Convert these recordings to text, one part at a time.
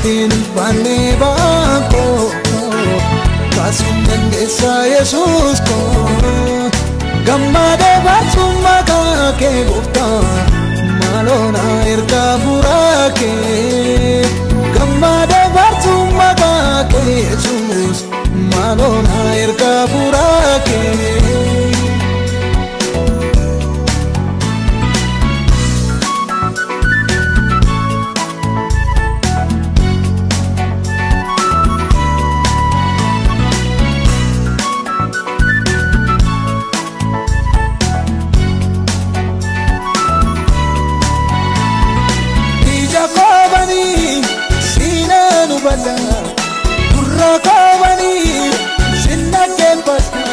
Sittin ulfaanne baako kaasuun dandeessa Yesuus koo gammade baasuun maqaa kee gooftaa maaloo na ergaa furaa kee gammade baasuun maqaa kee Yesuus maaloo na ergaa furaa kee. Gurra koobani sinna keempata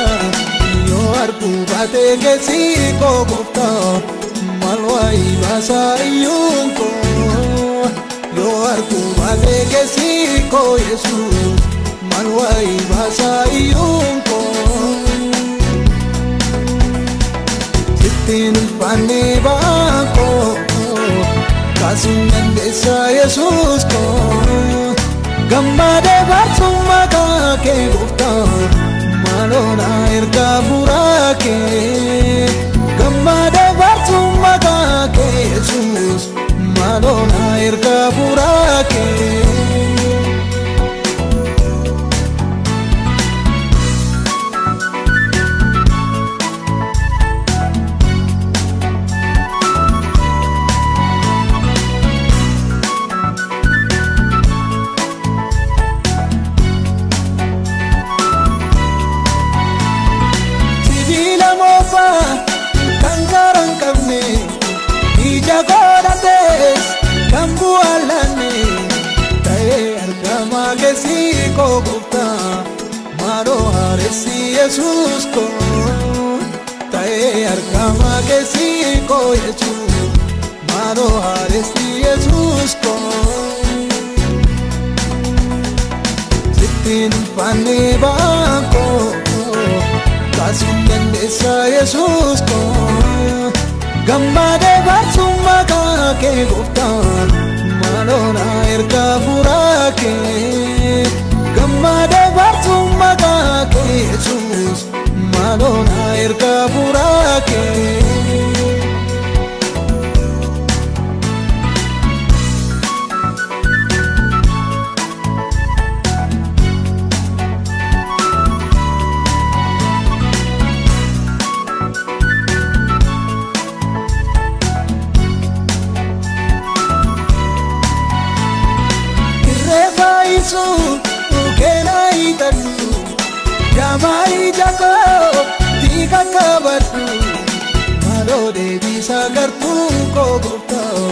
yoo arguu baate keessi koo gooftaa maal waayee baasaa iyyuun koo yoo arguu baate keessi koo Yesuus maal waayee baasaa iyyuun koo. Sittin ulfaanne baako kaasuun dandeessa Yesuus koo gammade baasuun maqaa kee gooftaa maaloo na ergaa furaa kee gammade baasuun maqaa kee Yesuus maaloo na ergaa furaa kee. Koo gooftaa maaloo hareessi Yesuus koo ta'ee argama keessi koo Yesuus maaloo hareessi Yesuus koo. Sittin ulfaanne baako kaasuun dandeessa Yesuus koo gammade baasuun maqaa kee gooftaa maaloo na ergaa furaa kee gammade baasuun maqaa kee Yesuus maaloo na ergaa furaa kee. Kenai tanu jamai jako tika kabatu maaloo deebisa gartu ko gooftaa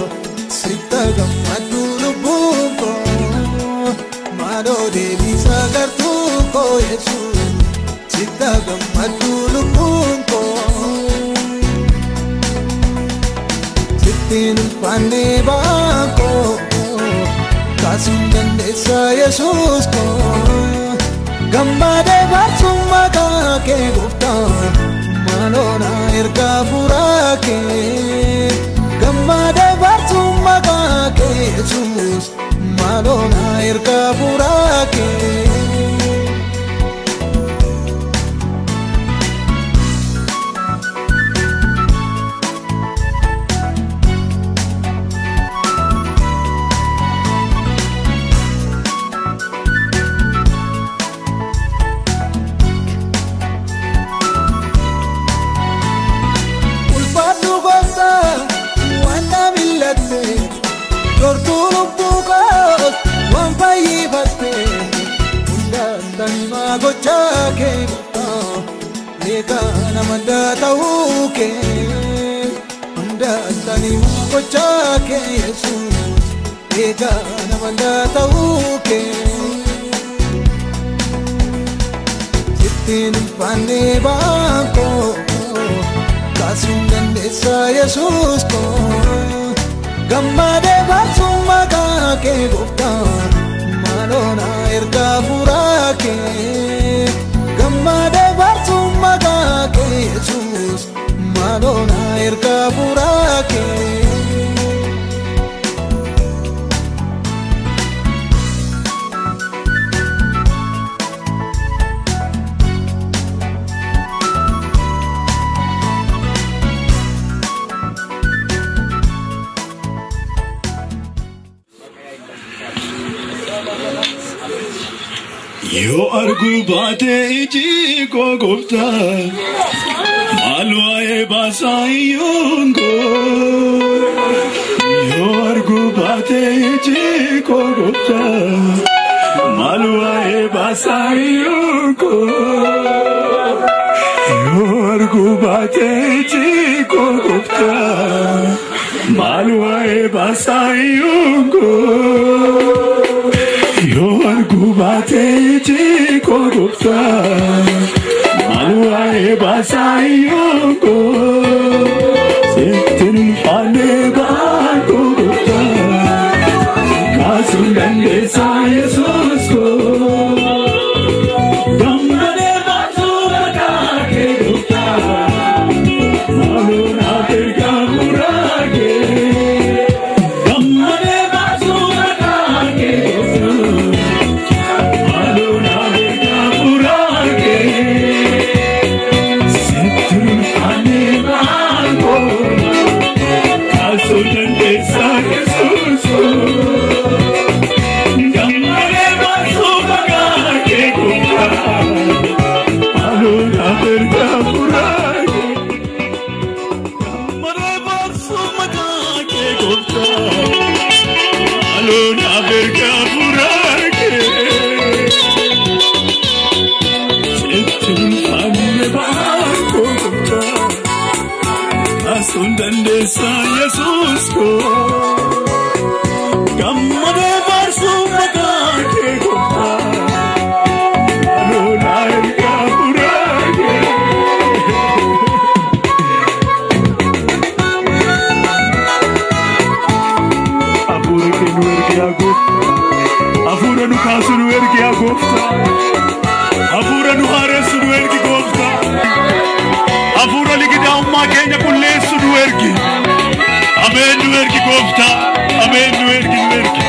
sitta gammadu lubbuun koo maaloo deebisa gartu ko Yesuus sitta gammadu lubbuun koo. Sittin ulfaanne baako kaasuun dandeessa Yesuus koo gammade baasuun maqaa kee gooftaa maaloo na ergaa furaa kee gammade baasuun maqaa kee Yesuus maaloo na ergaa furaa kee. Gocha kee gooftaa leekana manda ta'uu kee hundaatanii gocha kee Yesuus leekana manda ta'uu kee. Sittin ulfaanne baako kaasuun dandeessa Yesuus koo gammade baasuun maqaa kee gooftaa maaloo na ergaa furaa kee gammade baasuun maqaa kee Yesuus maaloo na ergaa furaa kee. Yo argu baate iji gogofta malwae basayungo. Yo argu baate iji gogofta malwae basayungo. Yo argu baate iji gogofta malwae basayungo. Yo argu baate iji gogofta malwae basayungo. Sitti ulfaanne gogofta kaasuun dandeessa Yesuus ko. Gammade baasuu maqaa kee Gooftaa maaloo naaf erga furaa kee. Gammade baasuu maqaa kee Gooftaa maaloo naaf erga furaa kee. Sitti ulfaanne gogofta kaasuun dandeessa Yesuus ko. Gammade baasuu maqaa kee Gooftaa maaloo naaf erga furaa kee. Gammade baasuu maqaa kee Gooftaa maaloo naaf erga furaa kee. Sitti ulfaanne gogofta kaasuun dandeessa Yesuus ko. Gammade baasuu maqaa kee Gooftaa maaloo naaf erga furaa kee. Hafuura kee nu ergi yaa Gooftaa. Hafuura nu kaasu nu ergi yaa Gooftaa. Hafuura nu haaressu nu ergi Gooftaa. Hafuura ligidaa'ummaa keenya qulleessu nu ergi. Ameen nu ergi Gooftaa. Ameen nu ergi nu ergi.